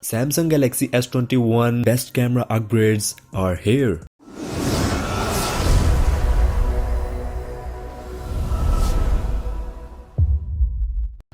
Samsung Galaxy S21 best camera upgrades are here.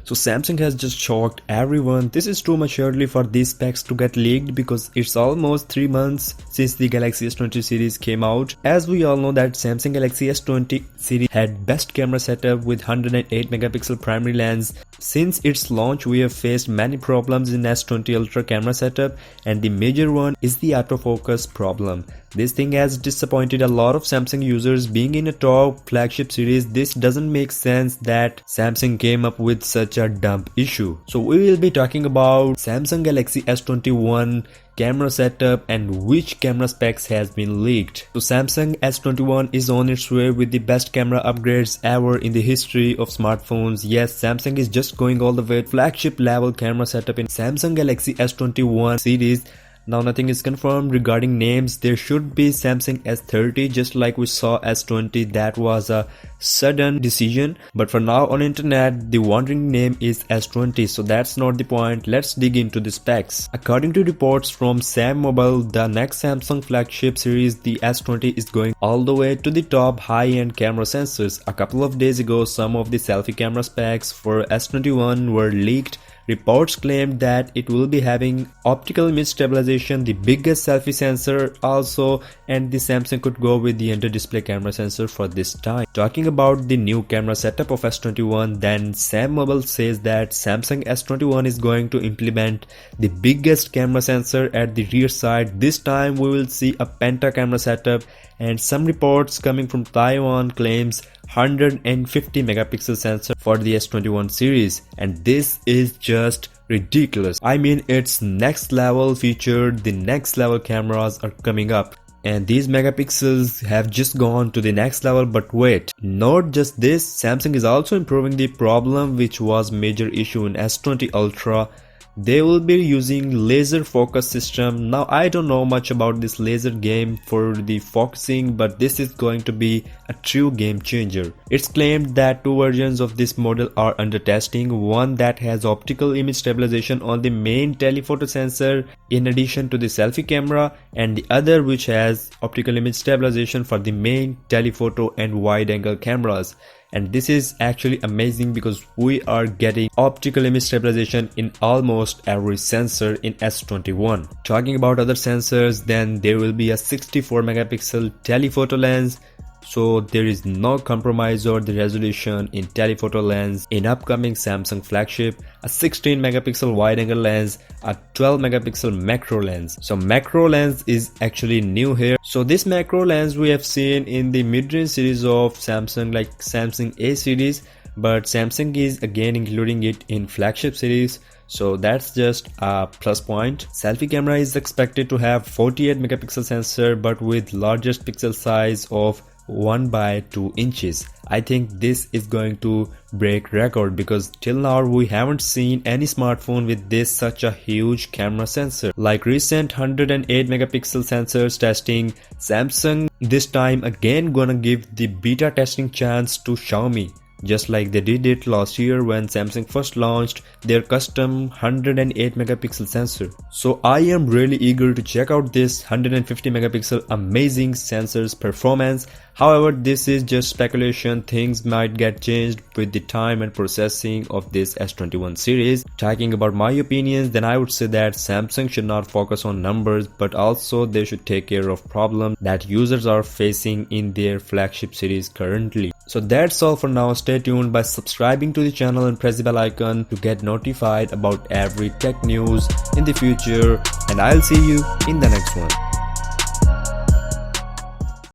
So Samsung has just shocked everyone. This is too much early for these specs to get leaked because it's almost 3 months since the Galaxy S20 series came out. As we all know that Samsung Galaxy S20 series had best camera setup with 108 megapixel primary lens. Since its launch, we have faced many problems in S20 Ultra camera setup, and the major one is the autofocus problem. This thing has disappointed a lot of Samsung users. Being in a top flagship series, this doesn't make sense that Samsung came up with such a dumb issue. So we will be talking about Samsung Galaxy S21 camera setup and which camera specs has been leaked. So Samsung S21 is on its way with the best camera upgrades ever in the history of smartphones. Yes, Samsung is just going all the way to flagship level camera setup in Samsung Galaxy S21 series. Now nothing is confirmed regarding names. There should be Samsung S30 just like we saw S20. That was a sudden decision, but for now on internet the wandering name is S20, so that's not the point. Let's dig into the specs. According to reports from Sammobile, the next Samsung flagship series, the S20, is going all the way to the top high-end camera sensors. A couple of days ago, some of the selfie camera specs for S21 were leaked. Reports claimed that it will be having optical image stabilization, the biggest selfie sensor also, and the Samsung could go with the under-display camera sensor for this time. Talking about the new camera setup of S21, then Sammobile says that Samsung S21 is going to implement the biggest camera sensor at the rear side. This time we will see a penta camera setup, and some reports coming from Taiwan claims 150 megapixel sensor for the S21 series, and this is just ridiculous. I mean, it's next level feature. The next level cameras are coming up, and these megapixels have just gone to the next level. But wait, not just this, Samsung is also improving the problem which was major issue in S20 Ultra. They will be using laser focus system. Now I don't know much about this laser game for the focusing, but this is going to be a true game changer. It's claimed that two versions of this model are under testing, one that has optical image stabilization on the main telephoto sensor in addition to the selfie camera, and the other which has optical image stabilization for the main telephoto and wide angle cameras. And this is actually amazing because we are getting optical image stabilization in almost every sensor in S21. Talking about other sensors, then there will be a 64 megapixel telephoto lens. So there is no compromise over the resolution in telephoto lens in upcoming Samsung flagship, a 16 megapixel wide angle lens, a 12 megapixel macro lens. So macro lens is actually new here. So this macro lens we have seen in the mid-range series of Samsung, like Samsung A series, but Samsung is again including it in flagship series. So that's just a plus point. Selfie camera is expected to have 48 megapixel sensor but with largest pixel size of 1 by 2 inches. I think this is going to break record because till now we haven't seen any smartphone with this such a huge camera sensor. Like recent 108 megapixel sensors testing, Samsung this time again gonna give the beta testing chance to Xiaomi, just like they did it last year when Samsung first launched their custom 108 megapixel sensor. So I am really eager to check out this 150 megapixel amazing sensor's performance. However, this is just speculation. Things might get changed with the time and processing of this S21 series. Talking about my opinions, then I would say that Samsung should not focus on numbers, but also they should take care of problems that users are facing in their flagship series currently. So that's all for now. Stay tuned by subscribing to the channel and press the bell icon to get notified about every tech news in the future, and I'll see you in the next one.